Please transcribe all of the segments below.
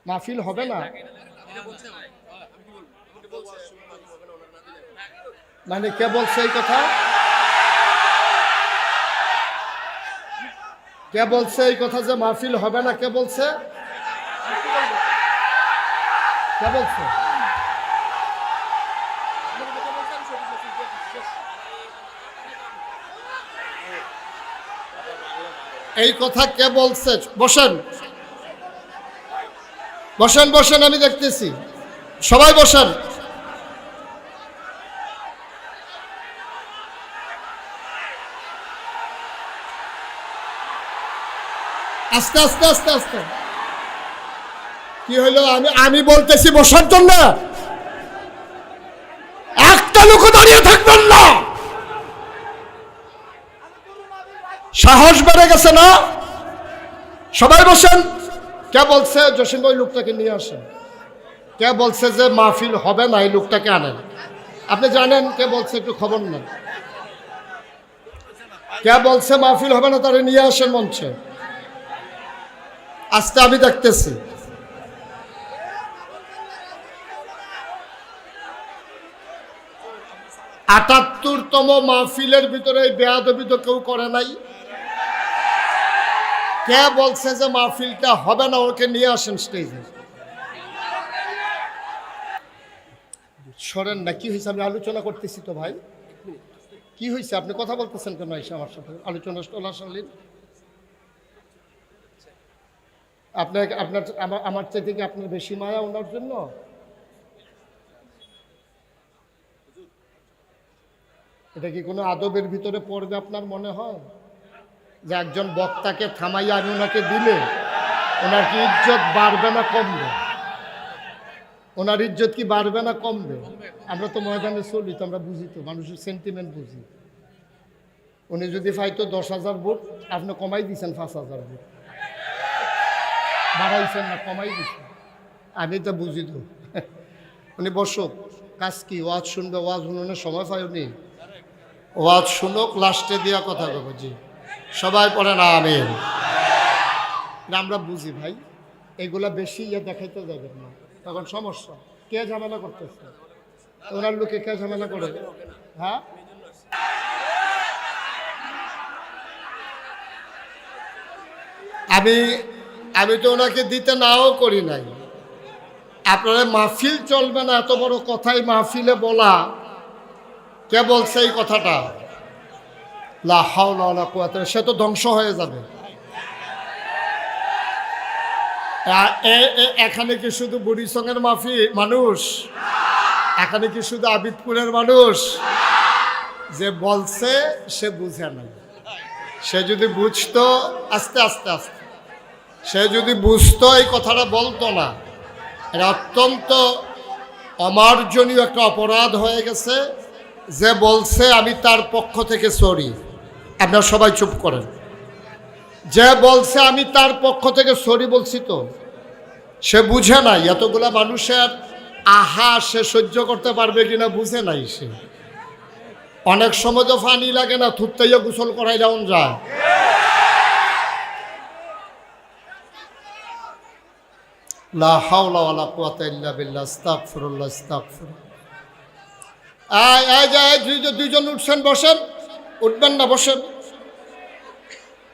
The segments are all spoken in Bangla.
মাহফিল হবে না, মানে কে বলছে এই কথা? কে বলছে এই কথা যে মাহফিল হবে না? কে বলছে? কে বলছে? এই কথা কে বলছে? বসেন বসেন বসেন, আমি দেখতেছি, সবাই বসেন। আস্তে আস্তে আস্তে আস্তে। কি হইলো? আমি বলতেছি বসার জন্য, একটা লোক দাঁড়িয়ে থাকবেন না। সাহস বেড়ে গেছে না? সবাই বসেন। কে বলছে জসিম ভাই লোকটাকে নিয়ে আসেন? কে বলছে যে মাহফিল হবে না? এই লোকটাকে আনেন। আপনি জানেন কে বলছে? একটু খবর নেন। কে বলছে মাহফিল হবে না? তারা নিয়ে আসেন মঞ্চে। আজকে আমি দেখতেছি। আটাত্তরতম মাহফিলের ভিতরে এই বেয়াদবি তো কেউ করে নাই। কে বলছে যে মাহফিলটা হবে না? ওকে নিয়ে আসেন স্টেজে। সরেন না। কি হয়েছে? আমি আলোচনা করতেছি তো ভাই। কি হয়েছে? আপনি কথা বলতেছেন কেন এসে আমার সাথে? আলোচনা চলাকালীন আপনার আপনার আমার চাইতে কি আপনার বেশি মায়া ওনার জন্য? এটা কি কোনো আদবের ভিতরে পড়বে আপনার মনে হয়? যে একজন বক্তাকে থামাইয়া আমি ওনাকে দিলে ওনার কি ইজ্জত বাড়বে না কমবে? ওনার ইজ্জত কি বাড়বে না কমবে? আমরা তো ময়দানে চলি তো, আমরা বুঝি তো, মানুষের সেন্টিমেন্ট বুঝি। উনি যদি পাইতো 10,000 ভোট, আপনি কমাই দিয়েছেন 5,000 ভোট, বাড়াইছেন না কমাই দিচ্ছেন। আমি তো বুঝি তো। উনি বসুক, কাজ কি? ওয়াজ শুনবে, ওয়াজ শুনে সময় পাইনি। ওয়াজ শুনুক, লাস্টে দিয়া কথা বলবো। জি, সবাই পড়ে না আমিন। আমরা বুঝি ভাই, এগুলা বেশি দেখাইতে যাবেন না, তখন সমস্যা। কে ঝামেলা করতেছে? ওনার লোকে কে ঝামেলা করে? হ্যাঁ, আমি তো ওনাকে দিতে নাও করি নাই। আপনারা মাহফিল চলবে না এত বড় কথাই মাহফিলে বলা, কে বলছে এই কথাটা? লা হাওলা ওয়ালা কুওয়াতা। সে তো ধ্বংস হয়ে যাবে। এখানে কি শুধু বুড়িসঙ্গের মানুষ? এখানে কি শুধু আবিদপুরের মানুষ? যে বলছে সে বুঝে না। সে যদি বুঝতো, আস্তে আস্তে আস্তে, সে যদি বুঝতো এই কথাটা বলতো না। এটা অত্যন্ত অমার্জনীয় একটা অপরাধ হয়ে গেছে। যে বলছে আমি তার পক্ষ থেকে সরি। আপনারা সবাই চুপ করেন। যে বলছে আমি তার পক্ষ থেকে সরি বলছি, তো সে বুঝে নাই। এতগুলা মানুষের আহা সে সহ্য করতে পারবে কিনা বুঝে নাই সে। অনেক সময় তো পানি লাগে না, থুততাইয়া গোসল করাই যাওন যায়। লা হাওলা ওয়ালা কুওয়াতা ইল্লা বিল্লাহ। আস্তাগফিরুল্লাহ আস্তাগফিরুল্লাহ। দুইজন উঠছেন, বসেন। উঠবেন না, বসেন।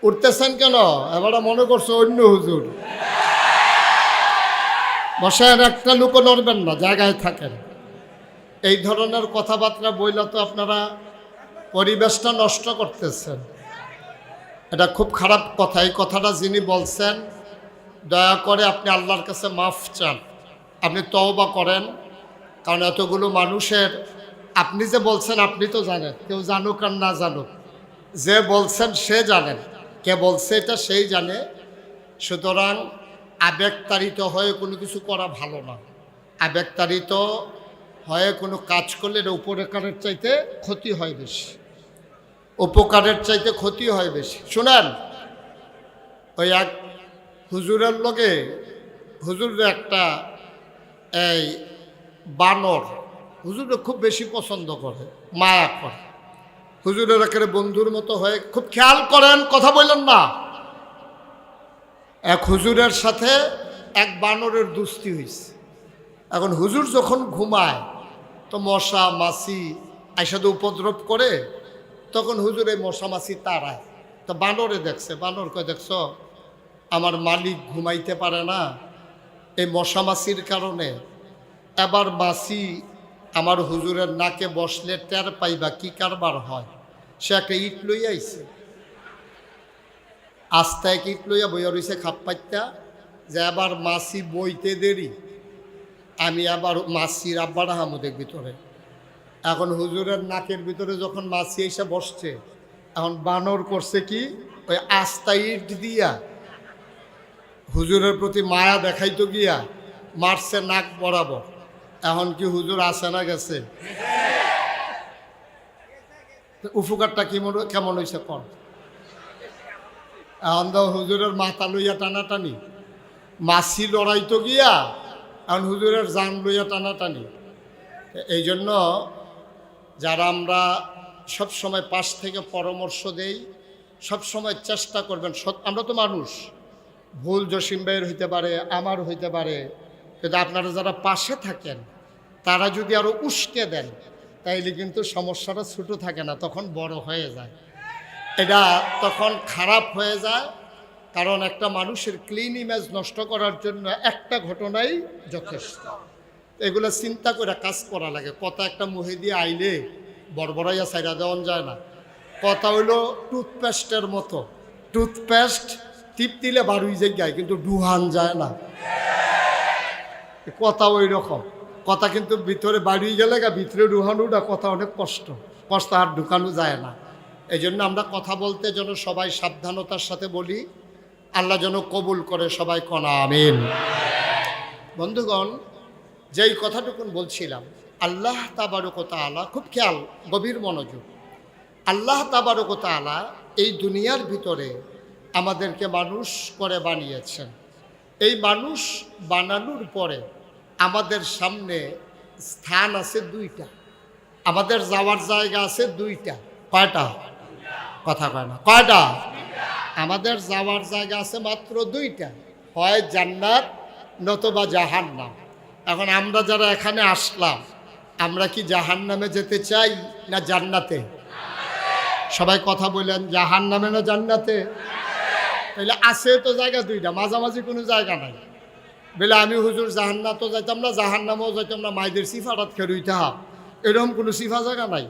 উঠতেছেন কেন? এবার মনে করছো অন্য হুজুর। বসেন, একটা লোকও নড়বেন না, জায়গায় থাকেন। এই ধরনের কথাবার্তা বইলা তো আপনারা পরিবেশটা নষ্ট করতেছেন। এটা খুব খারাপ কথা। এই কথাটা যিনি বলছেন, দয়া করে আপনি আল্লাহর কাছে মাফ চান, আপনি তওবা করেন। কারণ এতগুলো মানুষের, আপনি যে বলছেন আপনি তো জানেন, কেউ জানুক আর না জানুক, যে বলছেন সে জানেন, কে বলছে এটা সেই জানে। সুতরাং আবেগতাড়িত হয়ে কোনো কিছু করা ভালো না। আবেগতাড়িত হয়ে কোনো কাজ করলে এটা উপকারের চাইতে ক্ষতি হয় বেশি। উপকারের চাইতে ক্ষতি হয় বেশি। শুনেন, ওই এক হুজুরের লগে হুজুরের একটা এই বানর হুজুরে খুব বেশি পছন্দ করে, মায়া করে। হুজুরের একেবারে বন্ধুর মতো হয়ে, খুব খেয়াল করেন, কথা বললেন না। এক হুজুরের সাথে এক বানরের দুস্তি হয়েছে। এখন হুজুর যখন ঘুমায় তো মশা মাছি আইসাদে উপদ্রব করে, তখন হুজুর এই মশা মাছি তাড়ায়। তো বানরে দেখছে, বানর কয় দেখছ আমার মালিক ঘুমাইতে পারে না এই মশা মাছির কারণে, এবার মাছি আমার হুজুরের নাকে বসলে টের পাইবা কি কারবার হয়। সে একটা ইট লইয়া আইছে, আস্তে এক ইট লইয়া বইয়া রইছে খাপ পাইতা, যে আবার মাছি বইতে দেরি, আমি আবার মাছির আব্বারা হামুদের ভিতরে। এখন হুজুরের নাকের ভিতরে যখন মাছি এসে বসছে, এখন বানর করছে কি ওই আস্তা ইট দিয়া হুজুরের প্রতি মায়া দেখাইতো গিয়া মারছে নাক বরাবর। এখন কি হুজুর আসে না গেছে? উপকারটা কেমন হয়েছে কন? এখন তো হুজুরের মাথা লইয়া টানাটানি, মাছি লড়াইতো গিয়া এখন হুজুরের জান লইয়া টানাটানি। এই জন্য যারা আমরা সব সময় পাশ থেকে পরামর্শ দেই, সব সময় চেষ্টা করবেন, আমরা তো মানুষ, ভুল জসিম ভাইয়ের হইতে পারে, আমার হইতে পারে, কিন্তু আপনারা যারা পাশে থাকেন তারা যদি আরও উস্কে দেন তাইলে কিন্তু সমস্যাটা ছোটো থাকে না, তখন বড় হয়ে যায়, এটা তখন খারাপ হয়ে যায়। কারণ একটা মানুষের ক্লিন ইমেজ নষ্ট করার জন্য একটা ঘটনাই যথেষ্ট। এগুলো চিন্তা করে কাজ করা লাগে। কথা একটা মুহে দিয়ে আইলে বড়বড়াইয়া সাইডা দেওয়ান যায় না। কথা হইল টুথপেস্টের মতো, টুথপেস্ট টিপ দিলে বারুই জায়গায় কিন্তু ডুহান যায় না। কথা ওই রকম, কথা কিন্তু ভিতরে বাড়িয়ে গেলে ভিতরে ডুহানোটা কথা অনেক কষ্ট আর ঢুকানো যায় না। এই জন্য আমরা কথা বলতে যেন সবাই সাবধানতার সাথে বলি, আল্লাহ যেন কবুল করে, সবাই কনা আমিন। বন্ধুগণ, যেই কথাটুকুন বলছিলাম, আল্লাহ তাবারক ওয়া তাআলা, খুব খেয়াল, গভীর মনোযোগ, আল্লাহ তাবারক ওয়া তাআলা এই দুনিয়ার ভিতরে আমাদেরকে মানুষ করে বানিয়েছেন। এই মানুষ বানানোর পরে আমাদের সামনে স্থান আছে দুইটা, আমাদের যাওয়ার জায়গা আছে দুইটা। কয়টা? কথা কয় না, কয়টা? আমাদের যাওয়ার জায়গা আছে মাত্র দুইটা, হয় জান্নাত নতুবা জাহান্নাম। এখন আমরা যারা এখানে আসলাম, আমরা কি জাহান্নামে যেতে চাই না জান্নাতে? সবাই কথা বললেন, জাহান্নামে না জান্নাতে? তাহলে আছে তো জায়গা দুইটা, মাঝামাঝি কোনো জায়গা নাই। বলে আমি হুজুর জাহান্নাতও যাইতাম না জাহান্নামেও যাইতাম না, মাইদের সিফারাত খেরুইতে হাব, এরকম কোনো সিফা জায়গা নাই।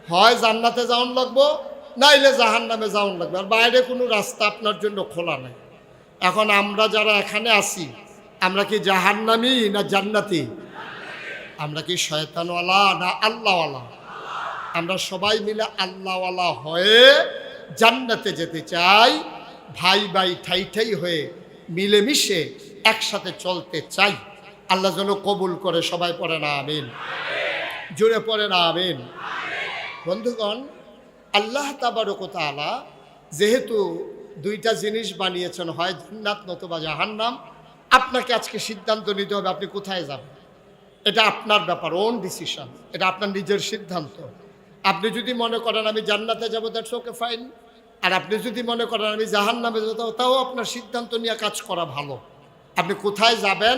হয় জান্নাতে যাওয়ান লাগবো, নাইলে জাহান্নামে যাওয়ান লাগবে, আর বাইরে কোনো রাস্তা আপনার জন্য খোলা নাই। এখন আমরা যারা এখানে আছি, আমরা কি জাহান্নামী না জান্নাতি? আমরা কি শয়তানওয়ালা না আল্লাহওয়ালা? আমরা সবাই মিলে আল্লাহওয়ালা হয়ে জান্নাতে যেতে চাই, ভাই ভাই ঠাই ঠাই হয়ে মিলেমিশে একসাথে চলতে চাই। আল্লাহ যেন কবুল করে, সবাই পড়ে না আমিন, জোরে পড়ে না আমিন। বন্ধুগণ, আল্লাহ তাবারক ওয়া তাআলা যেহেতু দুইটা জিনিস বানিয়েছেন, হয় জান্নাত নতুবা জাহান্নাম, আপনাকে আজকে সিদ্ধান্ত নিতে হবে আপনি কোথায় যাবেন। এটা আপনার ব্যাপার, ওন ডিসিশন, এটা আপনার নিজের সিদ্ধান্ত। আপনি যদি মনে করেন আমি জান্নাতে যাবো, দ্যাটস ওকে, ফাইন। আর আপনি যদি মনে করেন আমি জাহান্নামে যাবো, তাও আপনার সিদ্ধান্ত নিয়ে কাজ করা ভালো। আপনি কোথায় যাবেন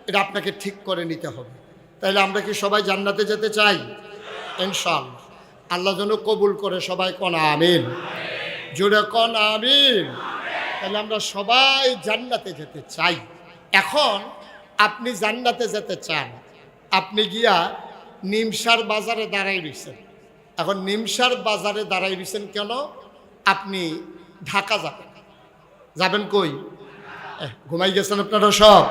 এটা আপনাকে ঠিক করে নিতে হবে। তাইলে আমরা কি সবাই জান্নাতে যেতে চাই? ইনশাআল্লাহ। আল্লাহ যেন কবুল করে, সবাই কন আমিন, জোরে কন আমিন। তাহলে আমরা সবাই জান্নাতে যেতে চাই। এখন আপনি জান্নাতে যেতে চান, আপনি গিয়া নিমসার বাজারে দাঁড়াই রয়েছেন। এখন নিমসার বাজারে দাঁড়াই রয়েছেন কেন? আপনি ঢাকা যাবেন। যাবেন কই? ঘুমাই গেছেন আপনারা সব?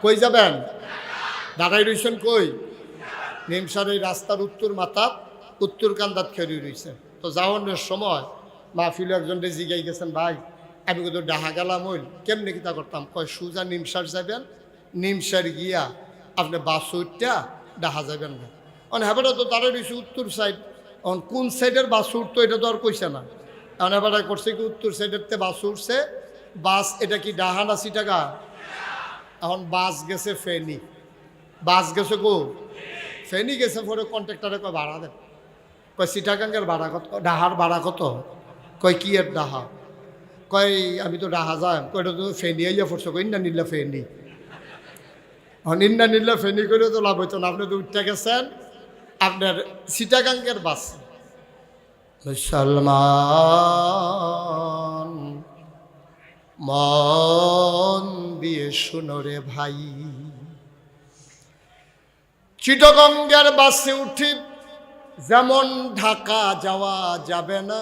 কই যাবেন? দাঁড়াই রয়েছেন কই? নিমসার এই রাস্তার উত্তর মাথা, উত্তর কান্দাত খেয়ে রয়েছেন। তো যাওয়ানোর সময় মাহফিল একজনকে জিগাই গেছেন, ভাই আমি কিন্তু ডাহা গেলাম, হইল কেমনি কিতা করতাম? কয় সোজা নিমসার যাবেন, নিমসার গিয়া আপনি বাস উঠটা ডাহা যাবেন না। হেবাটা তো দাঁড়াই রয়েছে উত্তর সাইড, কোন সাইডের বাস উঠতো এটা তো আর কইছে না। এখন এবারে করছে কি উত্তর সাইডের তে বাস উঠছে, বাস এটা কি ডাহা না সিটাগা? এখন বাস গেছে ফেনি, বাস গেছে গো ফেনি গেছে। পরে কন্ট্রাক্টরে কয় ভাড়া দেন, কয় সিটাগাঙ্গের ভাড়া কত? ডাহার ভাড়া কত? কয় কি এর ডাহা? কয় আমি তো রাহা যাই কয়টা তো ফেনি আইয়া পড়ছো কই না নিল্লা ফেনি নিন্দা নিল্লা ফেনি করে তো লাভ হইতো না। আপনি তো উঠতে গেছেন আপনার সিটাগাঙ্গের বাস। মুসলমান মন দিয়ে শুনো রে ভাই, চিটাগঙ্গের বাসে উঠি যেমন ঢাকা যাওয়া যাবে না,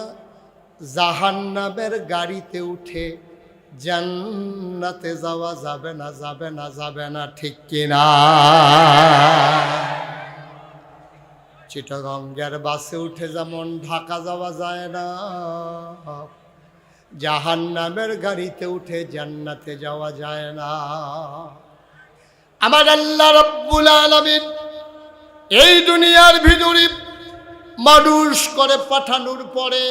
জাহান্নামের গাড়িতে উঠে জান্নাতে যাওয়া যাবে না, যাবে না, যাবে না, ঠিক কিনা? চিটাগঙ্গের বাসে উঠে যেমন ঢাকা যাওয়া যায় না, জাহান্নামের গাড়িতে উঠে জান্নাতে যাওয়া যায় না। আমার আল্লাহ রাব্বুল আলামিন এই দুনিয়ার ভিতরে মানুষ করে পাঠানোর পরে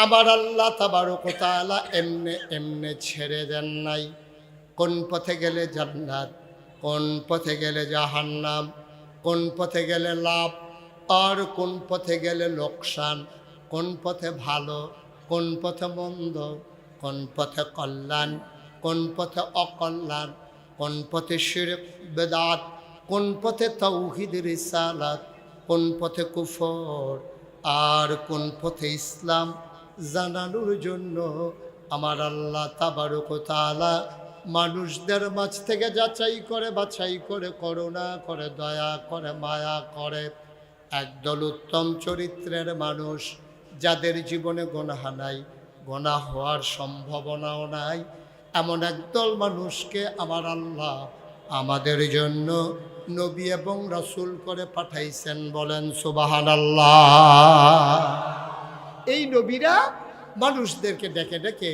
আমার আল্লাহ তাবারক ওয়া তাআলা এমনে এমনে ছেড়ে দেন নাই। কোন পথে গেলে জান্নাত, কোন পথে গেলে জাহান্নাম, কোন পথে গেলে লাভ আর কোন পথে গেলে লোকসান, কোন পথে ভালো, কোন পথে মন্দ, কোন পথে কল্যাণ, কোন পথে অকল্যাণ, কোন পথে শিরক বেদাত, কোন পথে তাওহীদ রিসালাত, কোন পথে কুফর আর কোন পথে ইসলাম জানানোর জন্য আমার আল্লাহ তাবারক ওয়া তাআলা মানুষদের মাঝ থেকে যাচাই করে বাছাই করে করুণা করে দয়া করে মায়া করে একদল উত্তম চরিত্রের মানুষ, যাদের জীবনে গুনাহ নাই, গুনাহ হওয়ার সম্ভাবনাও নাই, এমন একদল মানুষকে আমার আল্লাহ আমাদের জন্য নবী এবং রাসূল করে পাঠাইছেন। বলেন সুবহানাল্লাহ। এই নবীরা মানুষদেরকে ডেকে ডেকে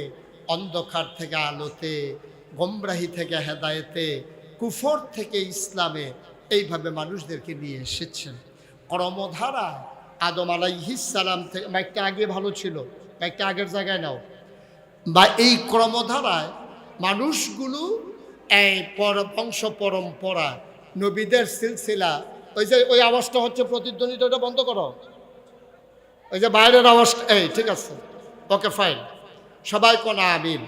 অন্ধকার থেকে আলোতে, গোমরাহি থেকে হেদায়েতে, কুফর থেকে ইসলামে এইভাবে মানুষদেরকে নিয়ে এসেছেন। কর্মধারা আদম আলাইহিস সালাম থেকে, মাইকটা আগে ভালো ছিল, মাইকটা আগের জায়গায় নাও, বা এই ক্রমধারায় মানুষগুলো এই বংশ পরম্পরা নবীদের সিলসিলা, ওই যে ওই আওয়াজটা হচ্ছে প্রতিধ্বনিটা, ওটা বন্ধ করো, ওই যে বাইরের আওয়াজ, এই ঠিক আছে, ওকে ফাইন, সবাই কোন আমিন।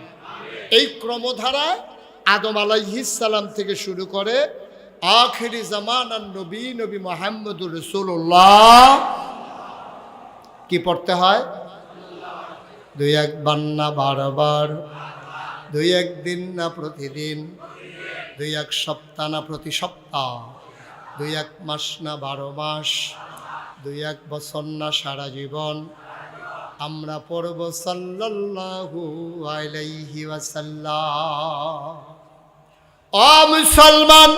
এই ক্রমধারায় আদম আলাইহিস সালাম থেকে শুরু করে আখিরি জামানার নবী নবী মুহাম্মদুর রাসূলুল্লাহ কি পড়তে হয়? দুই একবার না বারবার, দুই একদিন না প্রতিদিন, দুই এক সপ্তাহ না প্রতি সপ্তাহ, দুই এক মাস না 12 মাস, দুই এক বছর না সারা জীবন আমরা পড়ব সাল্লাল্লাহু আলাইহি ওয়াসাল্লাম। ও মুসলমান,